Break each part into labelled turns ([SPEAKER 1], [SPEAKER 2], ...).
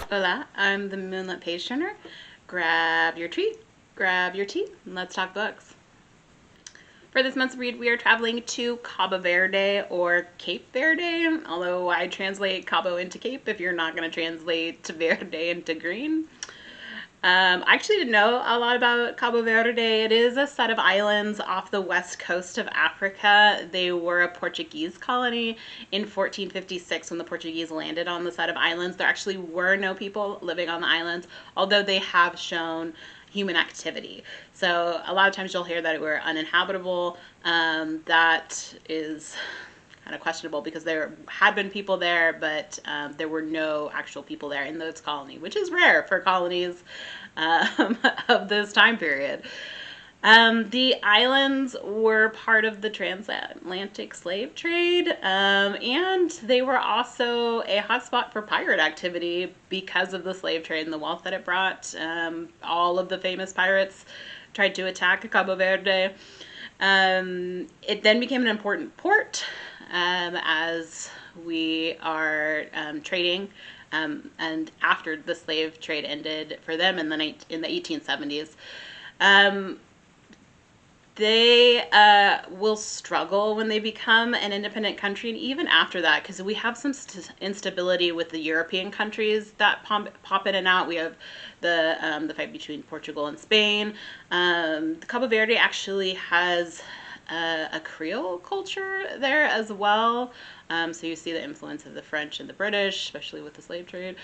[SPEAKER 1] Hola, I'm the Moonlit Page Turner. Grab your treat, grab your tea, and let's talk books. For this month's read, we are traveling to Cabo Verde or Cape Verde, although I translate Cabo into Cape if you're not going to translate Verde into green. I actually didn't know a lot about Cabo Verde. It is a set of islands off the west coast of Africa. They were a Portuguese colony in 1456 when the Portuguese landed on the set of islands. There actually were no people living on the islands, although they have shown human activity. So a lot of times you'll hear that it were uninhabitable. That is kind of questionable because there had been people there, but there were no actual people there in this colony, which is rare for colonies of this time period. The islands were part of the transatlantic slave trade, and they were also a hotspot for pirate activity because of the slave trade and the wealth that it brought. All of the famous pirates tried to attack Cabo Verde. It then became an important port as we are trading. And after the slave trade ended for them in the 1870s, they will struggle when they become an independent country, and even after that, because we have some instability with the European countries that pop in and out. We have the fight between Portugal and Spain. Cabo Verde actually has a Creole culture there as well. So you see the influence of the French and the British, especially with the slave trade.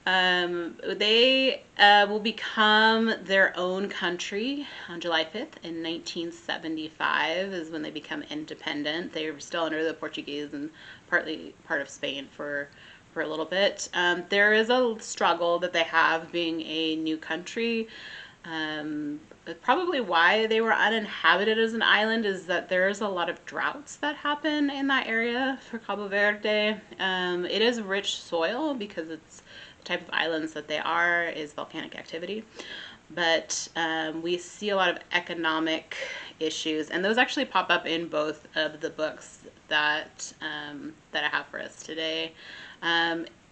[SPEAKER 1] They will become their own country on July 5th in 1975 is when they become independent. They were still under the Portuguese and partly part of Spain for a little bit. There is a struggle that they have being a new country. Probably why they were uninhabited as an island is that there's a lot of droughts that happen in that area for Cabo Verde. It is rich soil because it's the type of islands that they are is volcanic activity. But we see a lot of economic issues, and those actually pop up in both of the books that I have for us today.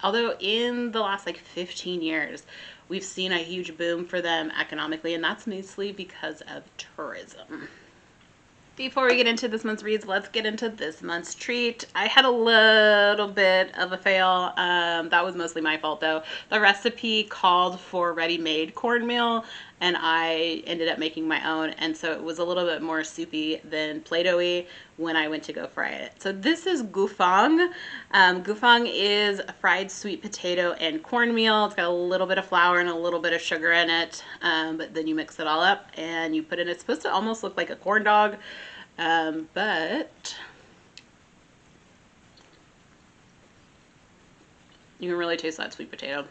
[SPEAKER 1] Although in the last 15 years, we've seen a huge boom for them economically, and that's mostly because of tourism. Before we get into this month's reads, let's get into this month's treat. I had a little bit of a fail. That was mostly my fault, though. The recipe called for ready-made cornmeal, and I ended up making my own, and so it was a little bit more soupy than Play-Doh-y when I went to go fry it. So this is Gufung. Gufung is fried sweet potato and cornmeal. It's got a little bit of flour and a little bit of sugar in it, but then you mix it all up and you put it in. It's supposed to almost look like a corn dog, but you can really taste that sweet potato.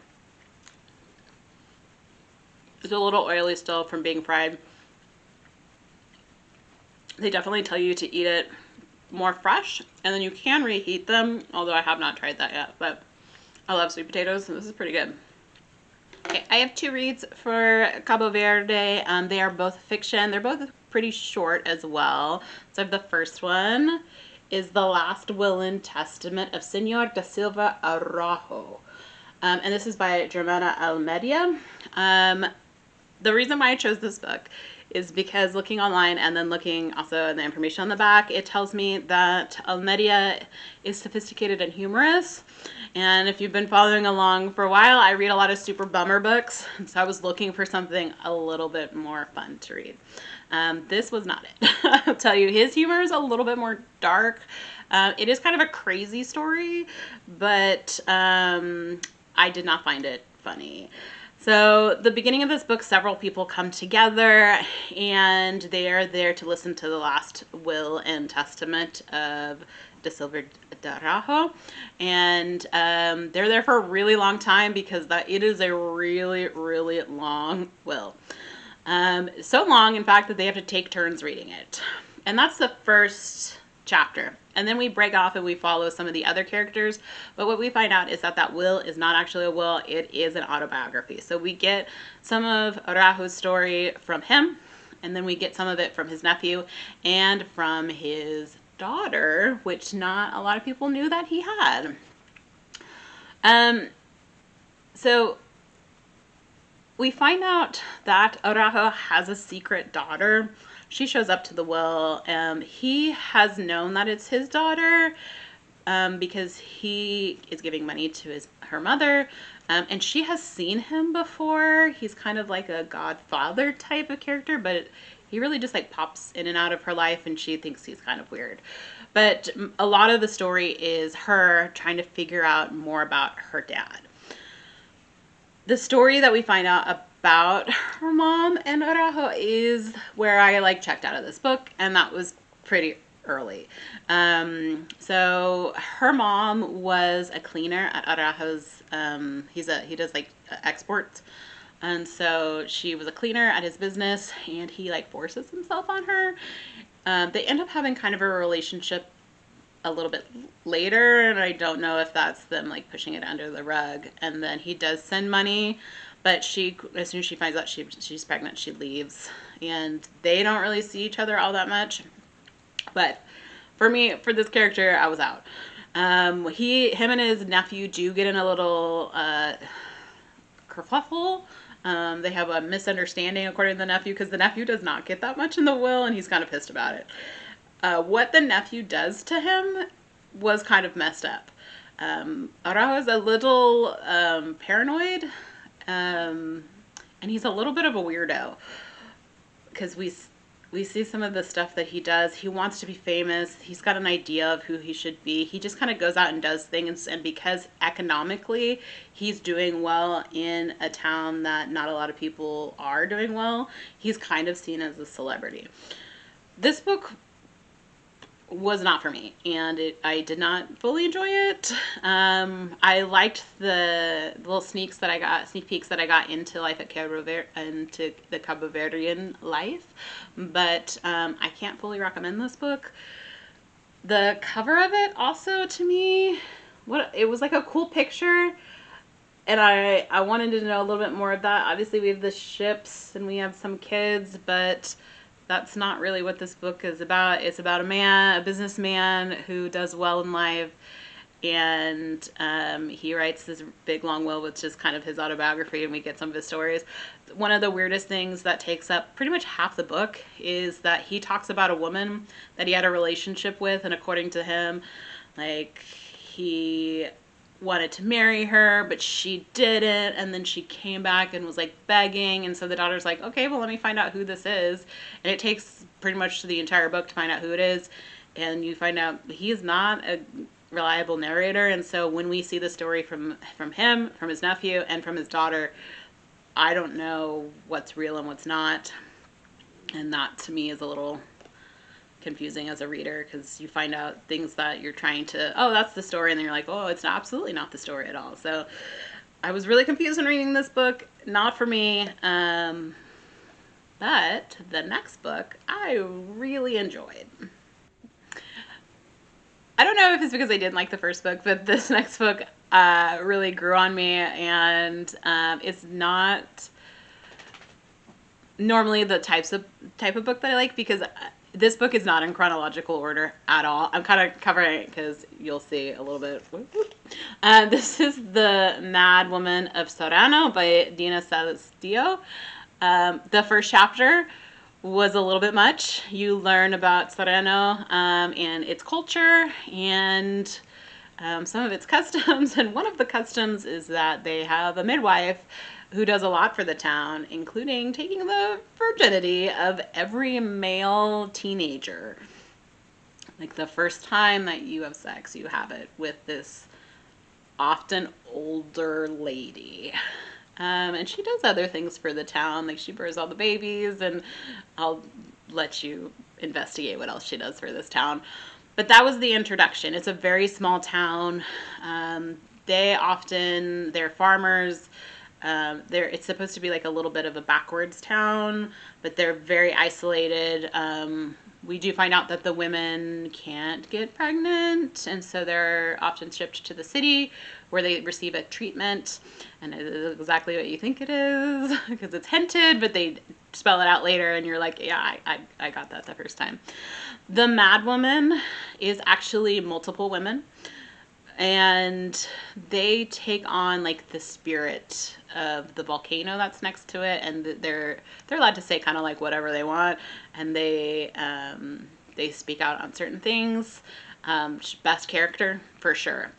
[SPEAKER 1] It's a little oily still from being fried. They definitely tell you to eat it more fresh, and then you can reheat them, although I have not tried that yet, but I love sweet potatoes, so this is pretty good. Okay, I have two reads for Cabo Verde. They are both fiction. They're both pretty short as well. So the first one is The Last Will and Testament of Senhor de Silva Araujo. And this is by Germana Almedia. The reason why I chose this book is because looking online and then looking also at the information on the back, it tells me that Almedia is sophisticated and humorous. And if you've been following along for a while, I read a lot of super bummer books. So I was looking for something a little bit more fun to read. This was not it. I'll tell you, his humor is a little bit more dark. It is kind of a crazy story, but I did not find it funny. So the beginning of this book, several people come together and they are there to listen to the last will and testament of de Silva de Araujo. And they're there for a really long time because it is a really, really long will. So long, in fact, that they have to take turns reading it. And that's the first chapter. And then we break off and we follow some of the other characters. But what we find out is that will is not actually a will. It is an autobiography. So we get some of Araujo's story from him. And then we get some of it from his nephew and from his daughter, which not a lot of people knew that he had. So we find out that Araujo has a secret daughter. She shows up to the will. He has known that it's his daughter because he is giving money to her mother. And she has seen him before. He's kind of like a godfather type of character, but he really just like pops in and out of her life, and she thinks he's kind of weird. But a lot of the story is her trying to figure out more about her dad. The story that we find out about her mom and Araujo is where I like checked out of this book, and that was pretty early. So her mom was a cleaner at Araujo's. He does like exports, and so she was a cleaner at his business, and he like forces himself on her. They end up having kind of a relationship a little bit later, and I don't know if that's them like pushing it under the rug. And then he does send money, but she, as soon as she finds out she's pregnant, she leaves, and they don't really see each other all that much. But for me, for this character, I was out. Him and his nephew do get in a little kerfuffle. They have a misunderstanding according to the nephew, because the nephew does not get that much in the will, and he's kind of pissed about it. What the nephew does to him was kind of messed up. Araujo is a little paranoid, and he's a little bit of a weirdo, because we see some of the stuff that he does. He wants to be famous. He's got an idea of who he should be. He just kind of goes out and does things, and because economically he's doing well in a town that not a lot of people are doing well, he's kind of seen as a celebrity. This book was not for me, and I did not fully enjoy it. I liked the little sneak peeks that I got into life at into the Cabo Verdean life, but I can't fully recommend this book. The cover of it also, to me, it was like a cool picture, and I wanted to know a little bit more of that. Obviously we have the ships and we have some kids, but that's not really what this book is about. It's about a businessman who does well in life, and he writes this big long will, which is kind of his autobiography, and we get some of his stories. One of the weirdest things that takes up pretty much half the book is that he talks about a woman that he had a relationship with, and according to him, like, he wanted to marry her, but she didn't, and then she came back and was like begging, and so the daughter's like, okay, well, let me find out who this is, and it takes pretty much the entire book to find out who it is, and you find out he is not a reliable narrator. And so when we see the story from him, from his nephew, and from his daughter, I don't know what's real and what's not, and that to me is a little confusing as a reader, because you find out things that you're trying to, oh, that's the story, and then you're like, oh, it's absolutely not the story at all. So I was really confused in reading this book. Not for me. But the next book I really enjoyed. I don't know if it's because I didn't like the first book, but this next book really grew on me, and it's not normally the type of book that I like, because this book is not in chronological order at all. I'm kind of covering it because you'll see a little bit. This is the Madwoman of Serrano by Dina Salustio. The first chapter was a little bit much. You learn about Serrano and its culture and some of its customs. And one of the customs is that they have a midwife who does a lot for the town, including taking the virginity of every male teenager. Like, the first time that you have sex, you have it with this often older lady. And she does other things for the town, like she births all the babies, and I'll let you investigate what else she does for this town. But that was the introduction. It's a very small town. They're farmers. It's supposed to be like a little bit of a backwards town, but they're very isolated. We do find out that the women can't get pregnant, and so they're often shipped to the city where they receive a treatment, and it is exactly what you think it is, because it's hinted, but they spell it out later, and you're like, yeah, I got that the first time. The Madwoman is actually multiple women. And they take on like the spirit of the volcano that's next to it, and they're allowed to say kind of like whatever they want, and they speak out on certain things. Best character for sure.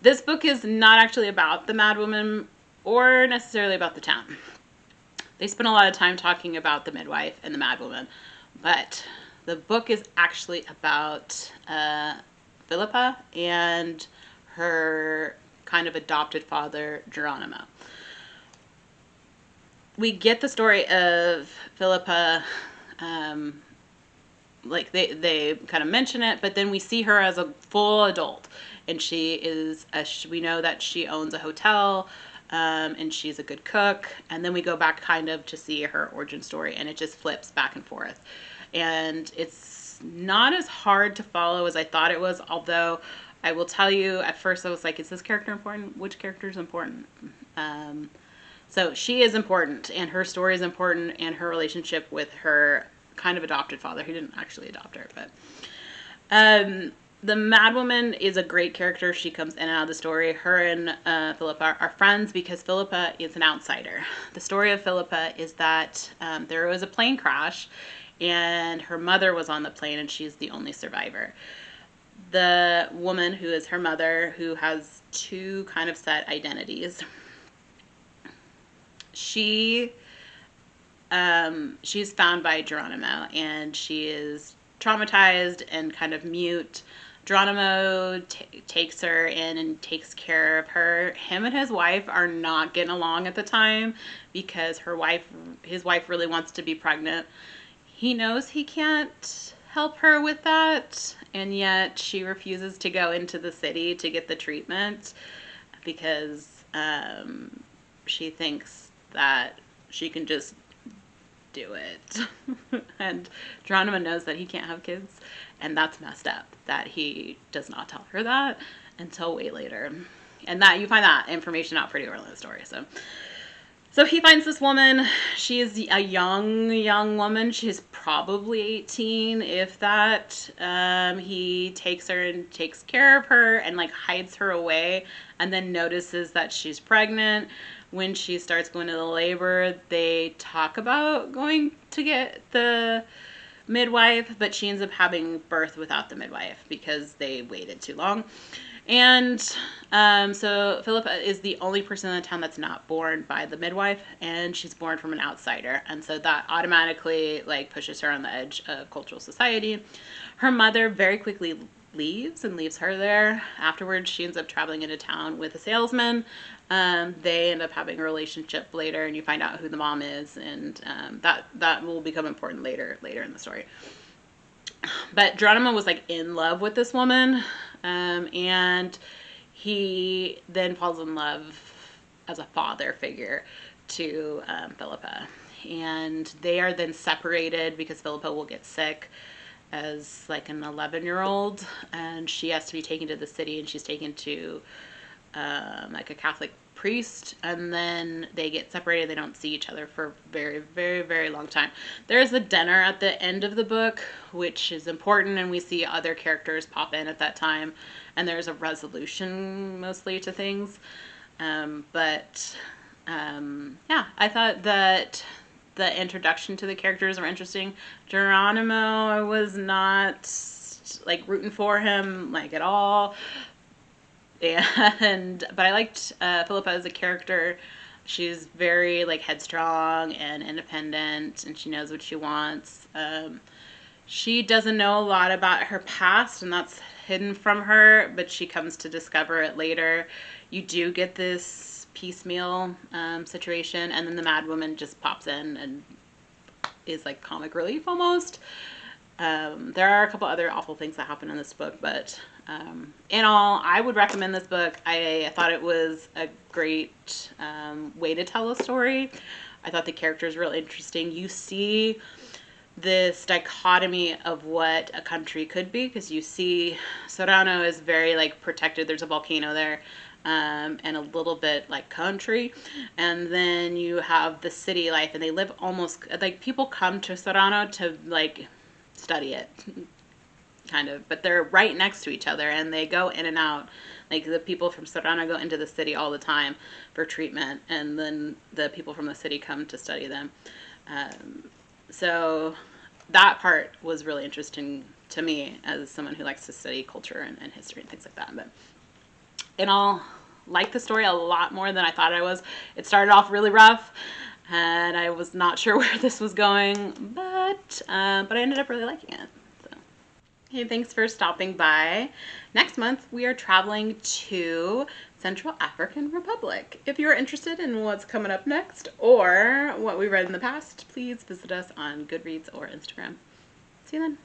[SPEAKER 1] This book is not actually about the Madwoman or necessarily about the town. They spend a lot of time talking about the midwife and the Madwoman, but the book is actually about Philippa and her kind of adopted father, Geronimo. We get the story of Philippa, like they kind of mention it, but then we see her as a full adult, and we know that she owns a hotel, and she's a good cook, and then we go back kind of to see her origin story, and it just flips back and forth, and it's not as hard to follow as I thought it was, although I will tell you, at first I was like, is this character important? Which character is important? So she is important, and her story is important, and her relationship with her kind of adopted father, who didn't actually adopt her, but the Madwoman is a great character. She comes in and out of the story. Her and Philippa are friends because Philippa is an outsider. The story of Philippa is that there was a plane crash, and her mother was on the plane, and she's the only survivor. The woman who is her mother, who has two kind of set identities, she's found by Geronimo, and she is traumatized and kind of mute. Geronimo takes her in and takes care of her. Him and his wife are not getting along at the time because his wife really wants to be pregnant. He knows he can't help her with that, and yet she refuses to go into the city to get the treatment because she thinks that she can just do it. And Geronimo knows that he can't have kids, and that's messed up that he does not tell her that until way later, and that you find that information out pretty early in the story. So he finds this woman. She is a young woman. She's probably 18, if that. He takes her and takes care of her and like hides her away, and then notices that she's pregnant. When she starts going to the labor, they talk about going to get the midwife, but she ends up having birth without the midwife because they waited too long. And so Philippa is the only person in the town that's not born by the midwife, and she's born from an outsider, and so that automatically like pushes her on the edge of cultural society. Her mother very quickly leaves her there. Afterwards, she ends up traveling into town with a salesman. They end up having a relationship later, and you find out who the mom is, and that will become important later in the story. But Geronimo was like in love with this woman, and he then falls in love as a father figure to Philippa, and they are then separated because Philippa will get sick as like an 11-year-old, and she has to be taken to the city, and she's taken to like a Catholic priest, and then they get separated. They don't see each other for a very, very, very long time. There's a dinner at the end of the book, which is important, and we see other characters pop in at that time, and there's a resolution mostly to things. Yeah, I thought that the introduction to the characters were interesting. Geronimo, I was not like rooting for him like at all. But I liked Philippa as a character. She's very like headstrong and independent, and she knows what she wants. She doesn't know a lot about her past, and that's hidden from her, but she comes to discover it later. You do get this piecemeal situation, and then the Madwoman just pops in and is like comic relief almost. There are a couple other awful things that happen in this book, but in all, I would recommend this book. I thought it was a great way to tell a story. I thought the characters were really interesting. You see this dichotomy of what a country could be, because you see Serrano is very like protected. There's a volcano there, and a little bit like country, and then you have the city life, and they live almost like people come to Serrano to like study it kind of, but they're right next to each other, and they go in and out Like the people from Serrano go into the city all the time for treatment, and then the people from the city come to study them. So that part was really interesting to me as someone who likes to study culture and history and things like that. But in all, liked the story a lot more than I thought I was. It started off really rough, and I was not sure where this was going, but I ended up really liking it. So, hey, thanks for stopping by. Next month, we are traveling to Central African Republic. If you're interested in what's coming up next or what we read in the past, please visit us on Goodreads or Instagram. See you then.